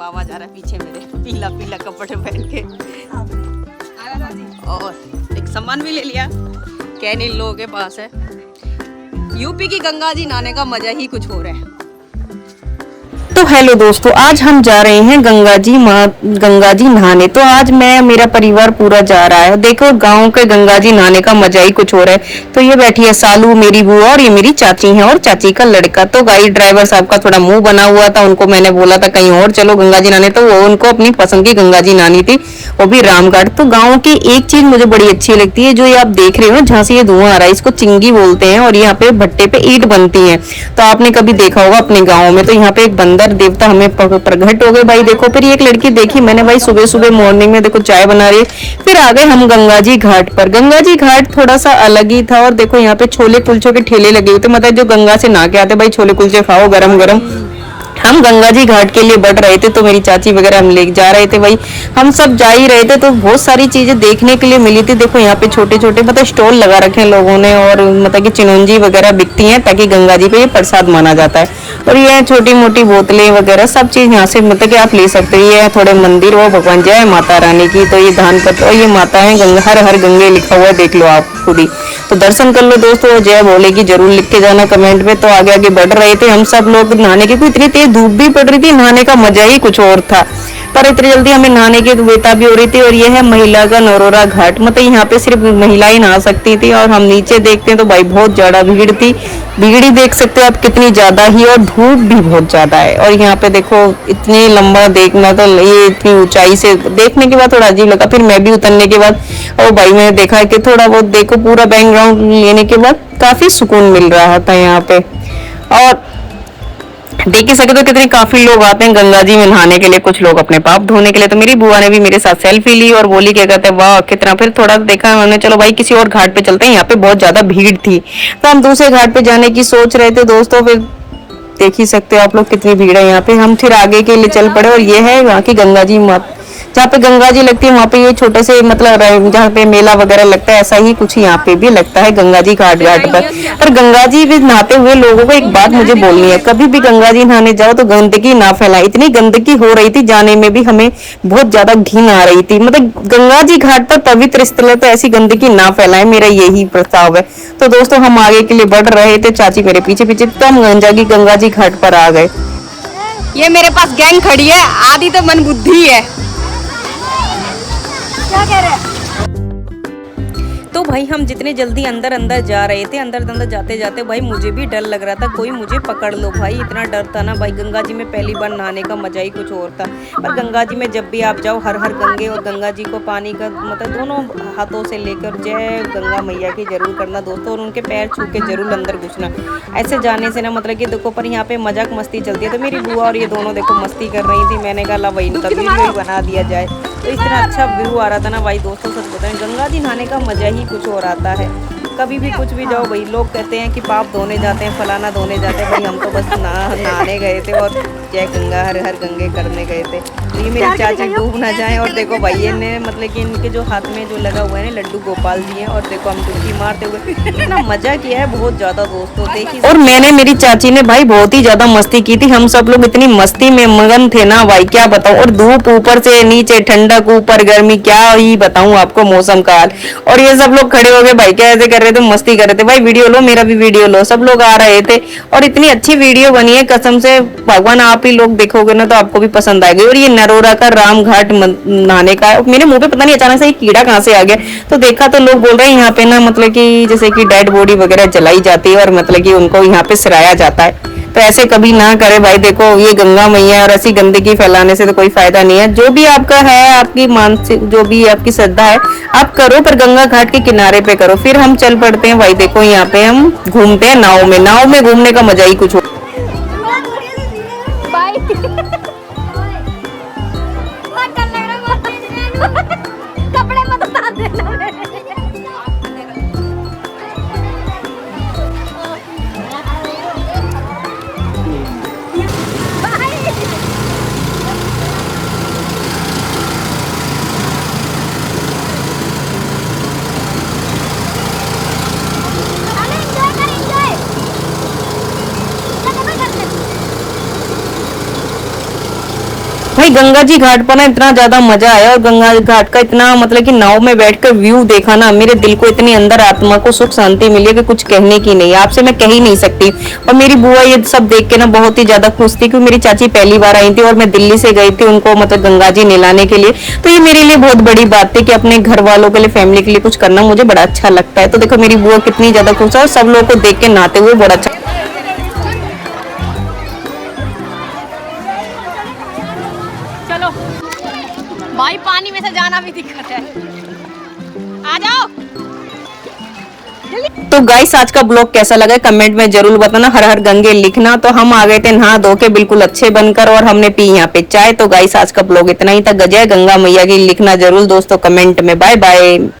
बाबा जा रहा है पीछे मेरे, पीला पीला कपड़े पहन के। और एक सामान भी ले लिया, कैन इन लोगों के पास है। यूपी की गंगा जी नहाने का मजा ही कुछ और है। तो हेलो दोस्तों, आज हम जा रहे हैं गंगा जी नहाने। तो आज मैं मेरा परिवार पूरा जा रहा है। देखो गांव के गंगा जी नहाने का मजा ही कुछ और है। तो ये बैठी है सालू, मेरी बुआ, और ये मेरी चाची है और चाची का लड़का। तो गाड़ी ड्राइवर साहब का थोड़ा मुंह बना हुआ था, उनको मैंने बोला था कहीं और चलो गंगा जी नहाने, तो वो उनको अपनी पसंद की गंगा जी नहानी थी, वो भी रामगढ़। तो गाँव की एक चीज मुझे बड़ी अच्छी लगती है, जो ये आप देख रहे हो जहाँ से ये धुआं आ रहा है, इसको चिंगी बोलते हैं। और यहाँ पे भट्टे पे ईंट बनती है। तो आपने कभी देखा होगा अपने गाँव में। तो यहाँ पे एक बंदर देवता हमें प्रकट हो गए भाई। देखो फिर एक लड़की देखी मैंने भाई, सुबह सुबह मॉर्निंग में देखो चाय बना रही है। फिर आ गए हम गंगा जी घाट पर। गंगा जी घाट थोड़ा सा अलग ही था। और देखो यहाँ पे छोले कुलचों के ठेले लगे हुए थे, मतलब जो गंगा से नहा के आते भाई छोले कुलचे खाओ गरम गरम। हम गंगा जी घाट के लिए बढ़ रहे थे, तो मेरी चाची वगैरह हम ले जा रहे थे भाई। हम सब जा ही रहे थे, तो बहुत सारी चीजें देखने के लिए मिली थी। देखो यहाँ पे छोटे छोटे मतलब स्टॉल लगा रखे हैं लोगों ने, और मतलब कि चिनौंजी वगैरह बिकती हैं, ताकि गंगा जी पे ये प्रसाद माना जाता है। और ये छोटी मोटी बोतलें वगैरह सब चीज यहाँ से मतलब कि आप ले सकते हो। ये थोड़े मंदिर और भगवान जय माता रानी की। तो ये दान पत्र, और ये माता है गंगा, हर हर गंगे लिखा हुआ है, देख लो आप खुद ही। तो दर्शन कर लो दोस्तों, जय बोले की जरूर लिख के जाना कमेंट में। तो आगे आगे बढ़ रहे थे हम सब लोग नहाने की। इतनी तेज धूप भी पड़ रही थी, नहाने का मजा ही कुछ और था। पर इतनी जल्दी हमें नहाने की बेता भी हो रही थी। और ये है महिला का नरोरा घाट, मतलब यहाँ पे सिर्फ महिलाएं नहा सकती थी। और हम नीचे देखते हैं तो भाई बहुत ज्यादा भीड़ थी। भीड़ ही देख सकते हो आप कितनी ज्यादा ही, और धूप भी बहुत ज्यादा है। और यहाँ पे देखो इतनी लंबा देखना, तो ये इतनी ऊंचाई से देखने के बाद थोड़ा अजीब लगा। फिर मैं भी उतरने के बाद और भाई मैंने देखा कि थोड़ा बहुत देखो पूरा बैकग्राउंड लेने के बाद काफी सुकून मिल रहा था यहाँ पे। और देख ही सकते हो कितने काफी लोग आते हैं गंगा जी में नहाने के लिए, कुछ लोग अपने पाप धोने के लिए। तो मेरी बुआ ने भी मेरे साथ सेल्फी ली और बोली क्या कहते हैं वाह कितना। फिर थोड़ा देखा हमने, चलो भाई किसी और घाट पे चलते हैं, यहाँ पे बहुत ज्यादा भीड़ थी। तो हम दूसरे घाट पे जाने की सोच रहे थे दोस्तों। फिर देख ही सकते हो आप लोग कितनी भीड़ है यहाँ पे। हम फिर आगे के लिए चल पड़े। और ये है वहाँ की गंगा जी माता, जहाँ पे गंगा जी लगती है वहाँ पे ये छोटे से मतलब जहाँ पे मेला वगैरह लगता है, ऐसा ही कुछ यहाँ पे भी लगता है गंगा जी घाट घाट पर गंगा जी भी नहाते हुए लोगों को एक बात मुझे बोलनी है, कभी भी गंगा जी नहाने जाओ तो गंदगी ना फैलाए। इतनी गंदगी हो रही थी, जाने में भी हमें बहुत ज्यादा घिन आ रही थी। मतलब गंगा जी घाट पर पवित्र स्थल है, तो ऐसी गंदगी ना फैलाए, मेरा यही प्रस्ताव है। तो दोस्तों हम आगे के लिए बढ़ रहे थे, चाची मेरे पीछे पीछे। तो हम गंगा जी घाट पर आ गए। ये मेरे पास गैंग खड़ी है, आधी तो मन बुद्धि है। क्या कह रहे हैं? तो भाई हम जितने जल्दी अंदर अंदर जा रहे थे, अंदर अंदर जाते जाते भाई मुझे भी डर लग रहा था कोई मुझे पकड़ लो। भाई इतना डर था ना भाई। गंगा जी में पहली बार नहाने का मजा ही कुछ और था। पर गंगा जी में जब भी आप जाओ, हर हर गंगे और गंगा जी को पानी का मतलब दोनों हाथों से लेकर जय गंगा मैया की जरूर करना दोस्तों। और उनके पैर छू के जरूर अंदर घुसना। ऐसे जाने से ना मतलब कि देखो, पर यहाँ पे मजाक मस्ती चलती है। तो मेरी बुआ और ये दोनों देखो मस्ती कर रही थी। मैंने कहा ला भाई इनका वीडियो बना दिया जाए। तो इतना अच्छा व्यू आ रहा था ना भाई दोस्तों, सच बताएं गंगा जी नहाने का मजा ही कुछ और आता है। कभी भी कुछ भी जाओ भाई, लोग कहते हैं कि पाप धोने जाते हैं, फलाना धोने जाते हैं। भाई हम तो बस नहाने गए थे और जय गंगा हर हर गंगे करने गए थे। तो ये मेरी चाची डूब ना जाए। और देखो भाई ये ने मतलब कि इनके जो हाथ में जो लगा हुआ है ना लड्डू गोपाल जी हैं। और देखो हम डुबकी मारते हुए इतना मजा किया है बहुत ज्यादा दोस्तों, देखिए। और मैंने मेरी चाची ने भाई बहुत ही ज्यादा मस्ती की थी। हम सब लोग इतनी मस्ती में मगन थे ना भाई, क्या बताऊं। और धूप ऊपर से नीचे, ठंडक ऊपर गर्मी, क्या ही बताऊं आपको मौसम का हाल। और ये सब लोग खड़े हो गए भाई, क्या ऐसे कर रहे थे, मस्ती कर रहे थे। भाई वीडियो लो, मेरा भी वीडियो लो। सब लोग आ रहे थे और इतनी अच्छी वीडियो बनी है कसम से। भगवान आप ही लोग देखोगे ना तो आपको भी पसंद आएगी। और ये नरोरा का राम घाट नहाने का, मेरे मुंह पे पता नहीं अचानक से ये कीड़ा कहाँ से आ गया। तो देखा तो लोग बोल रहे हैं यहाँ पे ना मतलब कि जैसे कि डेड बॉडी वगैरह जलाई जाती है, और मतलब कि उनको यहाँ पे सिराया जाता है। तो ऐसे कभी ना करे भाई। देखो ये गंगा मैया, और ऐसी गंदगी फैलाने से तो कोई फायदा नहीं है। जो भी आपका है, आपकी मानसिक जो भी आपकी श्रद्धा है आप करो, पर गंगा घाट के किनारे पे करो। फिर हम चल पड़ते हैं भाई। देखो यहाँ पे हम घूमते हैं नाव में। नाव में घूमने का मजा ही कुछ हो। कपड़े मत उतार देना। भाई गंगा जी घाट पर ना इतना ज्यादा मजा आया, और गंगा घाट का इतना मतलब कि नाव में बैठकर व्यू देखा ना, मेरे दिल को इतनी अंदर आत्मा को सुख शांति मिली है कि कुछ कहने की नहीं, आपसे मैं कह ही नहीं सकती। और मेरी बुआ ये सब देख के ना बहुत ही ज्यादा खुश थी, क्योंकि मेरी चाची पहली बार आई थी और मैं दिल्ली से गई थी उनको मतलब गंगा जी नहलाने के लिए। तो ये मेरे लिए बहुत बड़ी बात थी कि अपने घर वालों के लिए, फैमिली के लिए कुछ करना मुझे बड़ा अच्छा लगता है। तो देखो मेरी बुआ कितनी ज्यादा खुश है, और सब लोगों को देख के नहाते हुए बड़ा अच्छा। चलो भाई, पानी में से जाना भी दिक्कत है, आ जाओ। तो गाइस आज का ब्लॉग कैसा लगा कमेंट में जरूर बताना, हर हर गंगे लिखना। तो हम आ गए थे नहा धो के बिल्कुल अच्छे बनकर, और हमने पी यहाँ पे चाय। तो गाइस आज का ब्लॉग इतना ही था। जय गंगा मैया की लिखना जरूर दोस्तों कमेंट में। Bye bye.